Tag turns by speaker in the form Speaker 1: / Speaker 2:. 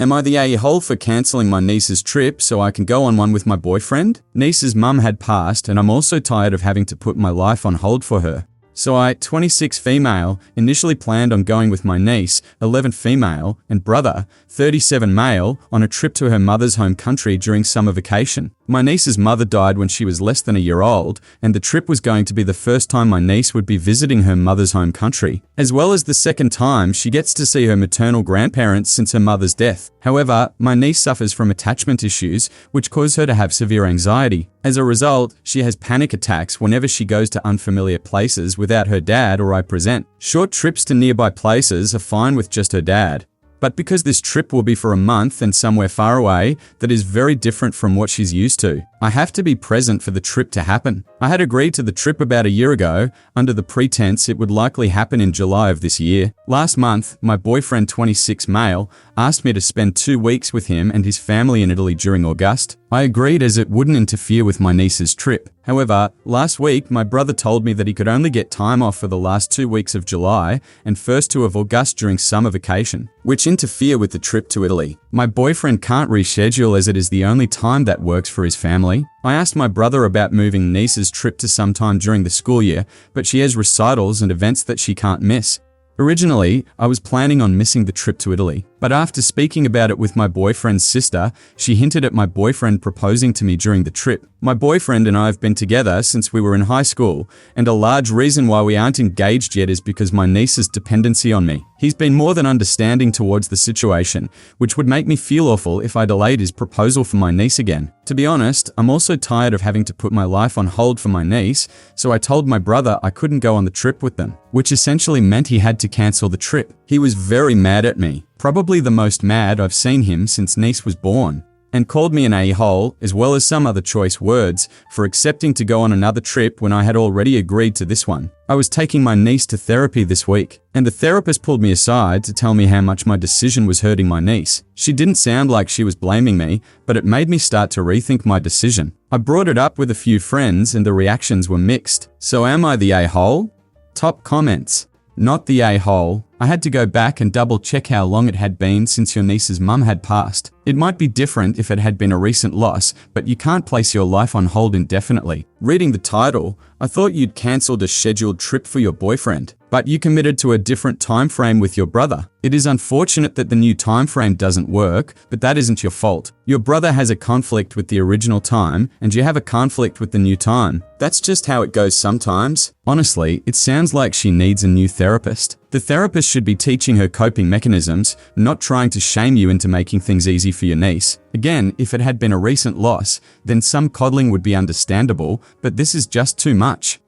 Speaker 1: Am I the a-hole for cancelling my niece's trip so I can go on one with my boyfriend? Niece's mum had passed, and I'm also tired of having to put my life on hold for her. So I, 26 female, initially planned on going with my niece, 11 female, and brother, 37 male, on a trip to her mother's home country during summer vacation. My niece's mother died when she was less than a year old, and the trip was going to be the first time my niece would be visiting her mother's home country, as well as the second time she gets to see her maternal grandparents since her mother's death. However, my niece suffers from attachment issues, which cause her to have severe anxiety. As a result, she has panic attacks whenever she goes to unfamiliar places without her dad or I present. Short trips to nearby places are fine with just her dad. But because this trip will be for a month and somewhere far away that is very different from what she's used to, I have to be present for the trip to happen. I had agreed to the trip about a year ago, under the pretense it would likely happen in July of this year. Last month, my boyfriend, 26 male, asked me to spend 2 weeks with him and his family in Italy during August. I agreed as it wouldn't interfere with my niece's trip. However, last week, my brother told me that he could only get time off for the last 2 weeks of July and first 2 of August during summer vacation, which interfere with the trip to Italy. My boyfriend can't reschedule as it is the only time that works for his family. I asked my brother about moving niece's trip to sometime during the school year, but she has recitals and events that she can't miss. Originally, I was planning on missing the trip to Italy, but after speaking about it with my boyfriend's sister, she hinted at my boyfriend proposing to me during the trip. My boyfriend and I have been together since we were in high school, and a large reason why we aren't engaged yet is because my niece's dependency on me. He's been more than understanding towards the situation, which would make me feel awful if I delayed his proposal for my niece again. To be honest, I'm also tired of having to put my life on hold for my niece, so I told my brother I couldn't go on the trip with them, which essentially meant he had to cancel the trip. He was very mad at me, probably the most mad I've seen him since niece was born, and called me an a-hole, as well as some other choice words, for accepting to go on another trip when I had already agreed to this one. I was taking my niece to therapy this week, and the therapist pulled me aside to tell me how much my decision was hurting my niece. She didn't sound like she was blaming me, but it made me start to rethink my decision. I brought it up with a few friends and the reactions were mixed. So am I the a-hole? Top comments. Not the a-hole. I had to go back and double check how long it had been since your niece's mum had passed. It might be different if it had been a recent loss, but you can't place your life on hold indefinitely. Reading the title, I thought you'd cancelled a scheduled trip for your boyfriend, but you committed to a different time frame with your brother. It is unfortunate that the new time frame doesn't work, but that isn't your fault. Your brother has a conflict with the original time, and you have a conflict with the new time. That's just how it goes sometimes. Honestly, it sounds like she needs a new therapist. The therapist should be teaching her coping mechanisms, not trying to shame you into making things easy for your niece. Again, if it had been a recent loss, then some coddling would be understandable, but this is just too much.